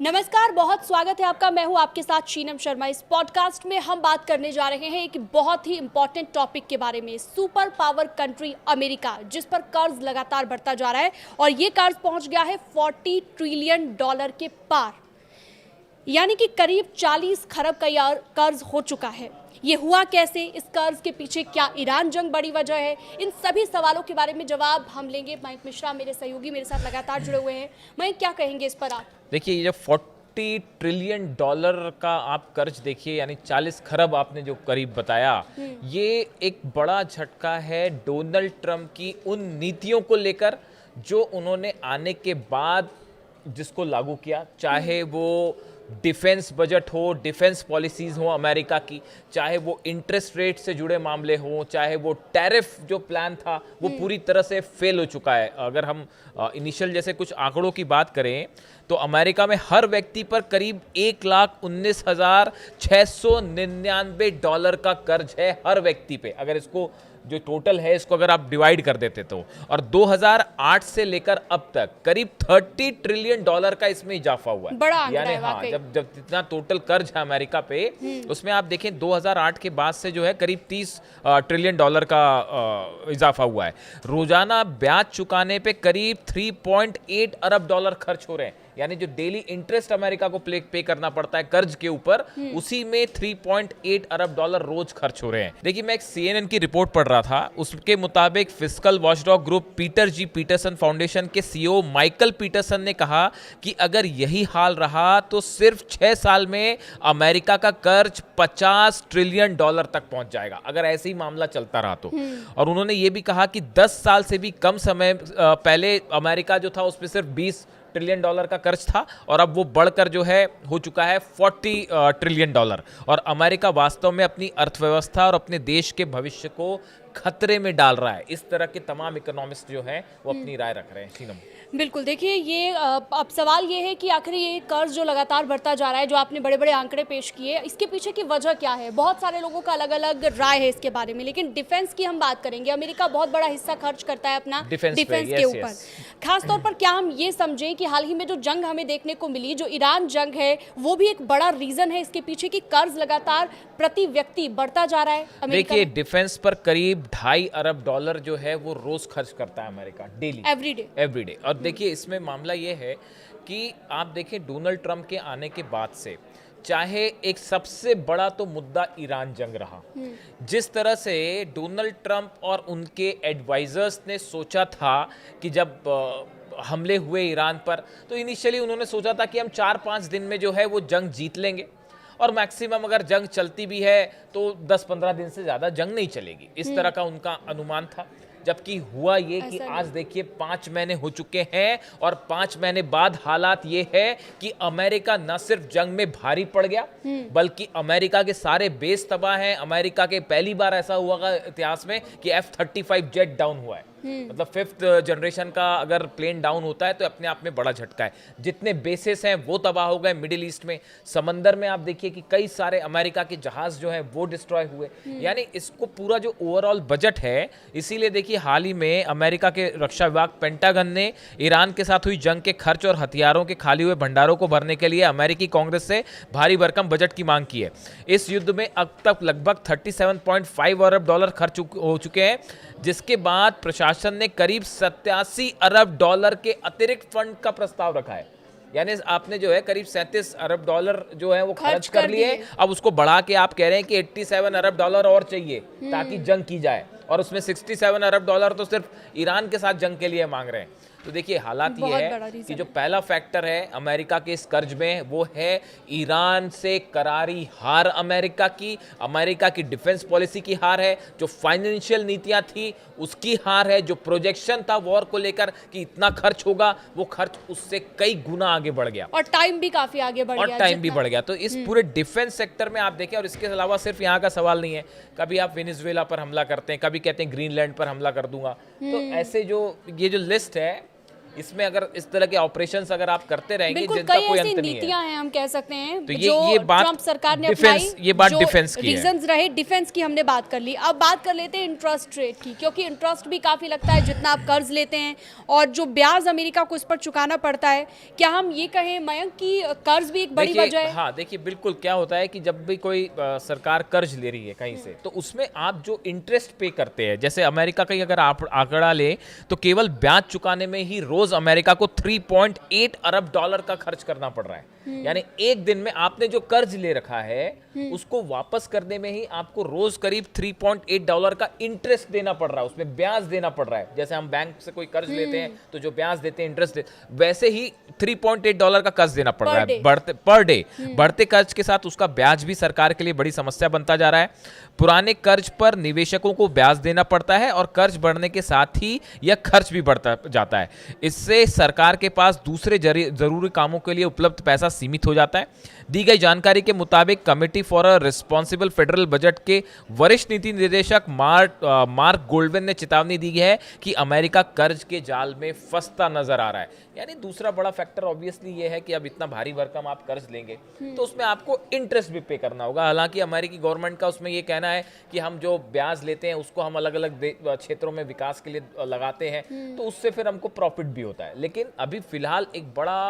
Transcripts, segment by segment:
नमस्कार, बहुत स्वागत है आपका। मैं हूं आपके साथ शीनम शर्मा। इस पॉडकास्ट में हम बात करने जा रहे हैं एक बहुत ही इंपॉर्टेंट टॉपिक के बारे में, सुपर पावर कंट्री अमेरिका, जिस पर कर्ज लगातार बढ़ता जा रहा है और ये कर्ज पहुंच गया है $40 ट्रिलियन के पार, यानी कि करीब 40 खरब का कर्ज हो चुका है। ये हुआ कैसे? इस कर्ज के पीछे क्या ईरान जंग बड़ी वजह है? इन सभी सवालों के बारे में जवाब हम लेंगे। मयंक मिश्रा मेरे सहयोगी मेरे साथ लगातार जुड़े हुए हैं। मयंक, क्या कहेंगे इस पर आप? देखिए, ये जो $40 ट्रिलियन का आप कर्ज देखिए, यानी 40 खरब आपने जो करीब बताया, ये एक बड़ा झटका है डोनाल्ड ट्रंप की उन नीतियों को लेकर जो उन्होंने आने के बाद जिसको लागू किया, चाहे वो डिफेंस बजट हो, डिफेंस पॉलिसीज़ हो अमेरिका की, चाहे वो इंटरेस्ट रेट से जुड़े मामले हों, चाहे वो टैरिफ जो प्लान था वो पूरी तरह से फेल हो चुका है। अगर हम इनिशियल जैसे कुछ आंकड़ों की बात करें तो अमेरिका में हर व्यक्ति पर करीब $1,19,699 का कर्ज है हर व्यक्ति पे। अगर इसको जो टोटल है इसको अगर आप डिवाइड कर देते तो, और 2008 से लेकर अब तक करीब $30 ट्रिलियन का इसमें इजाफा हुआ है। बड़ा यानी हाँ, जब जितना टोटल कर्ज है अमेरिका पे, उसमें आप देखें 2008 के बाद से जो है करीब $30 ट्रिलियन का इजाफा हुआ है। रोजाना ब्याज चुकाने पे करीब $3.8 अरब खर्च हो रहे हैं, यानी जो डेली इंटरेस्ट अमेरिका को पे करना पड़ता है कर्ज के ऊपर, उसी में $3.8 अरब रोज खर्च हो रहे हैं। देखिए, मैं एक CNN की रिपोर्ट पढ़ रहा था, उसके मुताबिक फिस्कल वॉचडॉग ग्रुप पीटर जी पीटरसन फाउंडेशन के CEO माइकल पीटरसन ने कहा कि अगर यही हाल रहा तो सिर्फ 6 साल में अमेरिका का कर्ज $50 ट्रिलियन तक पहुंच जाएगा, अगर ऐसे ही मामला चलता रहा तो। और उन्होंने ये भी कहा कि 10 साल से भी कम समय पहले अमेरिका जो था उसमें सिर्फ $20 ट्रिलियन का कर्ज था, और अब वो बढ़कर जो है हो चुका है $40 ट्रिलियन। और अमेरिका वास्तव में अपनी अर्थव्यवस्था और अपने देश के भविष्य को खतरे में डाल रहा है। इस तरह के तमाम इकोनॉमिस्ट जो हैं वो अपनी राय रख रहे हैं। शीनम, बिल्कुल, देखिए ये अब सवाल ये है कि आखिर ये कर्ज जो लगातार बढ़ता जा रहा है, जो आपने बड़े बड़े आंकड़े पेश किए, इसके पीछे की वजह क्या है? बहुत सारे लोगों का अलग अलग राय है इसके बारे में, लेकिन डिफेंस की हम बात करेंगे। अमेरिका बहुत बड़ा हिस्सा खर्च करता है अपना डिफेंस के ऊपर। खासतौर पर क्या हम ये समझें कि हाल ही में जो जंग हमें देखने को मिली, जो ईरान जंग है, वो भी एक बड़ा रीजन है इसके पीछे कि कर्ज लगातार प्रति व्यक्ति बढ़ता जा रहा है अमेरिका? देखिए, डिफेंस पर करीब $2.5 अरब जो है वो रोज खर्च करता है अमेरिका, डेली, एवरीडे। और देखिए, इसमें मामला ये है कि आप देखें डोनाल्ड ट्रंप के आने के बाद से, चाहे एक सबसे बड़ा तो मुद्दा ईरान जंग रहा, जिस तरह से डोनाल्ड ट्रंप और उनके एडवाइजर्स ने सोचा था कि जब हमले हुए ईरान पर, तो इनिशियली उन्होंने सोचा था कि हम 4-5 दिन में जो है वो जंग जीत लेंगे, और मैक्सिमम अगर जंग चलती भी है तो 10-15 दिन से ज़्यादा जंग नहीं चलेगी, इस तरह का उनका अनुमान था। जबकि हुआ ये कि आज देखिए 5 महीने हो चुके हैं, और 5 महीने बाद हालात ये है कि अमेरिका न सिर्फ जंग में भारी पड़ गया, बल्कि अमेरिका के सारे बेस तबाह हैं। अमेरिका के पहली बार ऐसा हुआ इतिहास में कि F-35 जेट डाउन हुआ है। मतलब 5th जनरेशन का अगर प्लेन डाउन होता है तो अपने आप में बड़ा झटका है। जितने बेसेस हैं वो तबाह हो गए मिडिल ईस्ट में। समंदर में आप देखिए कि कई सारे अमेरिका के जहाज जो हैं वो डिस्ट्रॉय हुए। यानी इसको पूरा जो ओवरऑल बजट है, इसीलिए देखिए हाल ही में अमेरिका के रक्षा विभाग पेंटागन ने ईरान के साथ हुई जंग के खर्च और हथियारों के खाली हुए भंडारों को भरने के लिए अमेरिकी कांग्रेस से भारी भरकम बजट की मांग की है। इस युद्ध में अब तक लगभग $37.5 अरब खर्च हो चुके हैं, जिसके बाद प्रशासन ने करीब $87 अरब के अतिरिक्त फंड का प्रस्ताव रखा है। यानी आपने जो है करीब $37 अरब जो है वो खर्च कर लिए, अब उसको बढ़ा के आप कह रहे हैं कि $87 अरब और चाहिए ताकि जंग की जाए, और उसमें $67 अरब तो सिर्फ ईरान के साथ जंग के लिए मांग रहे हैं। तो देखिए हालात ये है कि जो पहला फैक्टर है अमेरिका के इस कर्ज में, वो है ईरान से करारी हार अमेरिका की डिफेंस पॉलिसी की हार है, जो फाइनेंशियल नीतियां थी उसकी हार है, जो प्रोजेक्शन था वॉर को लेकर कि इतना खर्च होगा, वो खर्च उससे कई गुना आगे बढ़ गया, और टाइम भी काफी आगे बढ़ गया। तो इस पूरे डिफेंस सेक्टर में आप देखें, और इसके अलावा सिर्फ यहाँ का सवाल नहीं है, कभी आप वेनेजुएला पर हमला करते हैं, कभी कहते हैं ग्रीनलैंड पर हमला कर दूंगा। तो ऐसे जो ये जो लिस्ट है इसमें अगर इस तरह के ऑपरेशंस अगर आप करते रहेंगे, जिनका कई कोई ऐसी अंत नहीं है। नीतियां हैं हम कह सकते हैं तो जो ये बात ट्रम्प सरकार ने डिफेंस, अपनाई, ये बात जो डिफेंस की है। रीजंस रहे, डिफेंस की हमने बात कर ली। अब बात कर लेते हैं इंटरेस्ट रेट की, क्योंकि इंटरेस्ट भी काफी लगता है जितना आप कर्ज लेते हैं और जो ब्याज अमेरिका को इस पर चुकाना पड़ता है। क्या हम ये कहें मयंक कि कर्ज भी एक बड़ी वजह है? हाँ देखिए, बिल्कुल। क्या होता है कि जब भी कोई सरकार कर्ज ले रही है कहीं से, तो उसमें आप जो इंटरेस्ट पे करते हैं, जैसे अमेरिका का ही अगर आप आंकड़ा ले तो केवल ब्याज चुकाने में ही रोज अमेरिका को 3.8 अरब डॉलर का खर्च करना पड़ रहा है। यानी एक दिन में आपने जो कर्ज ले रखा है उसको वापस करने में ही आपको रोज करीब 3.8 डॉलर का इंटरेस्ट देना पड़ रहा है, उसमें ब्याज देना पड़ रहा है। जैसे हम बैंक से कोई कर्ज लेते हैं तो जो ब्याज देते हैं, इंटरेस्ट वैसे ही 3.8 डॉलर का कर्ज देना पड़ रहा है पर डे। बढ़ते कर्ज के साथ उसका ब्याज भी सरकार के लिए बड़ी समस्या बनता जा रहा है। पुराने कर्ज पर निवेशकों को ब्याज देना पड़ता है और कर्ज बढ़ने के साथ ही यह खर्च भी बढ़ता जाता है। इससे सरकार के पास दूसरे जरूरी कामों के लिए उपलब्ध पैसा सीमित हो जाता है। दी गई जानकारी के मुताबिक committee for a responsible federal budget के वरिष्ठ नीति निदेशक मार्क गोल्डवेन ने चेतावनी दी है कि अमेरिका कर्ज के जाल में फंसता नजर आ रहा है। यानी दूसरा बड़ा फैक्टर ऑब्वियसली ये है कि अब इतना भारी भरकम आप कर्ज लेंगे तो उसमें आपको इंटरेस्ट भी पे करना होगा। हालांकि अमेरिकी गवर्नमेंट का उसमें ये कहना है कि हम जो ब्याज लेते हैं उसको हम अलग अलग क्षेत्रों में विकास के लिए लगाते हैं, तो उससे फिर हमको प्रॉफिट भी होता है। लेकिन अभी फिलहाल एक बड़ा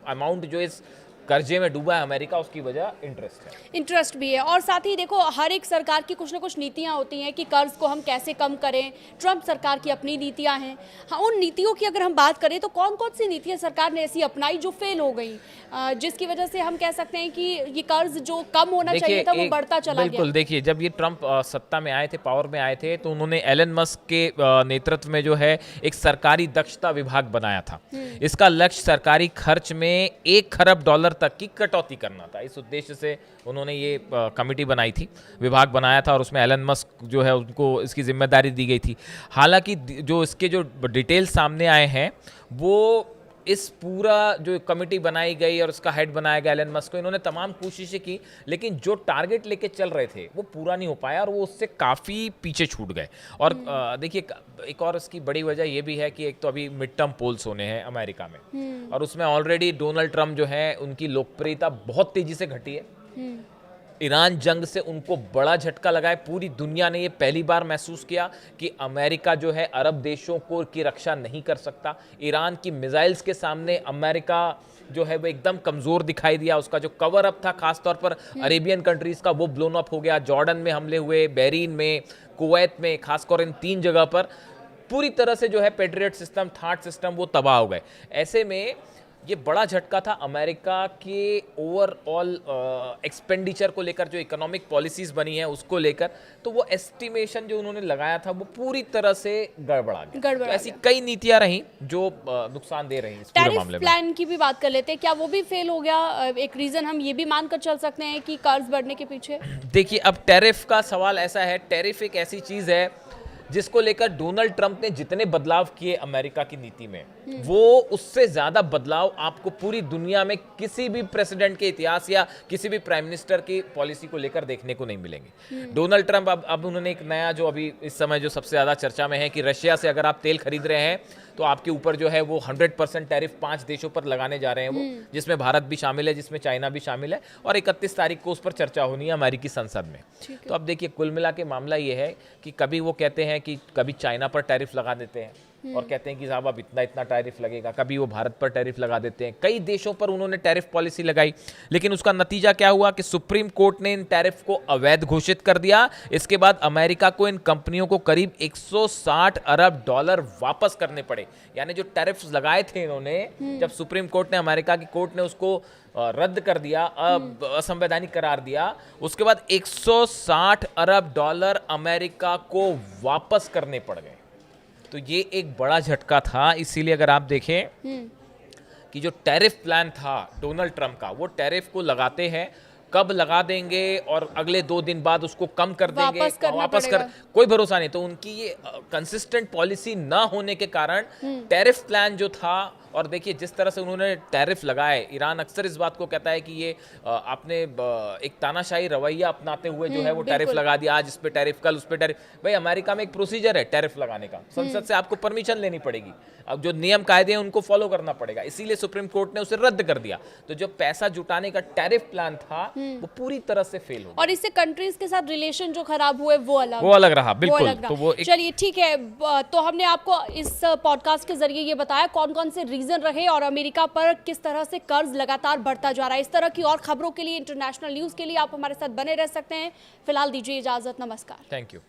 अमाउंट जो इस कर्जे में डूबा है अमेरिका, उसकी वजह इंटरेस्ट भी है। और साथ ही देखो, हर एक सरकार की कुछ ना कुछ नीतियां होती हैं कि कर्ज को हम कैसे कम करें। ट्रम्प सरकार की अपनी नीतियां हैं। हाँ, उन नीतियों की अगर हम बात करें तो कौन कौन सी नीतियां सरकार ने ऐसी अपनाई जो फेल हो गई, जिसकी वजह से हम कह सकते हैं कि ये कर्ज जो कम होना चाहिए था वो बढ़ता चला गया? बिल्कुल। देखिए, जब ये ट्रम्प सत्ता में आए थे, पावर में आए थे, तो उन्होंने एलन मस्क के नेतृत्व में जो है एक सरकारी दक्षता विभाग बनाया था। इसका लक्ष्य सरकारी खर्च में $1 खरब तक की कटौती करना था। इस उद्देश्य से उन्होंने ये कमेटी बनाई थी, विभाग बनाया था, और उसमें एलन मस्क जो है उनको इसकी जिम्मेदारी दी गई थी। हालांकि जो इसके जो डिटेल्स सामने आए हैं वो इस पूरा जो कमेटी बनाई गई और उसका हेड बनाया गया एलन मस्क को, इन्होंने तमाम कोशिशें की, लेकिन जो टारगेट लेके चल रहे थे वो पूरा नहीं हो पाया और वो उससे काफ़ी पीछे छूट गए। और देखिए, एक और इसकी बड़ी वजह ये भी है कि एक तो अभी मिड टर्म पोल्स होने हैं अमेरिका में, और उसमें ऑलरेडी डोनाल्ड ट्रम्प जो है उनकी लोकप्रियता बहुत तेजी से घटी है। ईरान जंग से उनको बड़ा झटका लगा है। पूरी दुनिया ने ये पहली बार महसूस किया कि अमेरिका जो है अरब देशों को की रक्षा नहीं कर सकता। ईरान की मिसाइल्स के सामने अमेरिका जो है वो एकदम कमज़ोर दिखाई दिया। उसका जो कवर अप था खासतौर पर अरेबियन कंट्रीज़ का, वो ब्लोन अप हो गया। जॉर्डन में हमले हुए, बहरीन में, कुवैत में, खासकर इन 3 जगह पर पूरी तरह से जो है पेट्रियट सिस्टम, थाट सिस्टम वो तबाह हो गए। ऐसे में ये बड़ा झटका था अमेरिका के ओवरऑल एक्सपेंडिचर को लेकर, जो इकोनॉमिक पॉलिसीज बनी है उसको लेकर। तो वो एस्टिमेशन जो उन्होंने लगाया था वो पूरी तरह से गड़बड़ा गया। तो ऐसी कई नीतियां रही जो नुकसान दे रही इस पूरे मामले में। प्लान की भी बात कर लेते हैं, क्या वो भी फेल हो गया? एक रीजन हम ये भी मानकर चल सकते हैं कि कर्ज बढ़ने के पीछे? देखिए, अब टैरिफ का सवाल ऐसा है, टैरिफ एक ऐसी चीज है जिसको लेकर डोनाल्ड ट्रंप ने जितने बदलाव किए अमेरिका की नीति में, वो उससे ज्यादा बदलाव आपको पूरी दुनिया में किसी भी प्रेसिडेंट के इतिहास या किसी भी प्राइम मिनिस्टर की पॉलिसी को लेकर देखने को नहीं मिलेंगे। डोनाल्ड ट्रंप अब उन्होंने एक नया, जो अभी इस समय जो सबसे ज्यादा चर्चा में है, कि रशिया से अगर आप तेल खरीद रहे हैं तो आपके ऊपर जो है वो 100% टैरिफ 5 देशों पर लगाने जा रहे हैं वो, जिसमें भारत भी शामिल है, जिसमें चाइना भी शामिल है, और 31 तारीख को उस पर चर्चा होनी है अमेरिकी संसद में। तो अब देखिए, कुल मिला के मामला ये है कि कभी वो कहते हैं कि कभी चाइना पर टैरिफ लगा देते हैं और कहते हैं कि साहब अब इतना इतना टैरिफ लगेगा, कभी वो भारत पर टैरिफ लगा देते हैं। कई देशों पर उन्होंने टैरिफ पॉलिसी लगाई, लेकिन उसका नतीजा क्या हुआ कि सुप्रीम कोर्ट ने इन टैरिफ को अवैध घोषित कर दिया। इसके बाद अमेरिका को इन कंपनियों को करीब $160 अरब वापस करने पड़े। यानी जो टैरिफ्स लगाए थे इन्होंने, जब सुप्रीम कोर्ट ने, अमेरिका की कोर्ट ने उसको रद्द कर दिया, असंवैधानिक करार दिया, उसके बाद $160 अरब अमेरिका को वापस करने पड़ गए। तो ये एक बड़ा झटका था। इसीलिए अगर आप देखें कि जो टैरिफ प्लान था डोनाल्ड ट्रंप का, वो टैरिफ को लगाते हैं, कब लगा देंगे और अगले 2 दिन बाद उसको कम कर देंगे, वापस कर, कोई भरोसा नहीं। तो उनकी ये कंसिस्टेंट पॉलिसी ना होने के कारण टैरिफ प्लान जो था और देखिए जिस तरह से उन्होंने टैरिफ लगाए, ईरान अक्सर इस बात को कहता है कि ये आपने एक तानाशाही रवैया अपनाते हुए जो है वो टैरिफ लगा दिया, आज इस पे टैरिफ, कल उस पे टैरिफ। भाई अमेरिका में एक प्रोसीजर है टैरिफ लगाने का, संसद से आपको परमिशन लेनी पड़ेगी, अब जो नियम कायदे हैं उनको फॉलो करना पड़ेगा, इसीलिए सुप्रीम कोर्ट ने उसे रद्द कर दिया। तो जो पैसा जुटाने का टैरिफ प्लान था वो पूरी तरह से फेल हो गया, और इससे कंट्रीज के साथ रिलेशन जो खराब हुए वो अलग रहा, बिल्कुल। तो वो चलिए ठीक है, तो हमने आपको इस पॉडकास्ट के जरिए ये बताया कौन कौन से रीजन रहे और अमेरिका पर किस तरह से कर्ज लगातार बढ़ता जा रहा है। इस तरह की और खबरों के लिए, इंटरनेशनल न्यूज के लिए आप हमारे साथ बने रह सकते हैं। फिलहाल दीजिए इजाजत, नमस्कार। Thank you.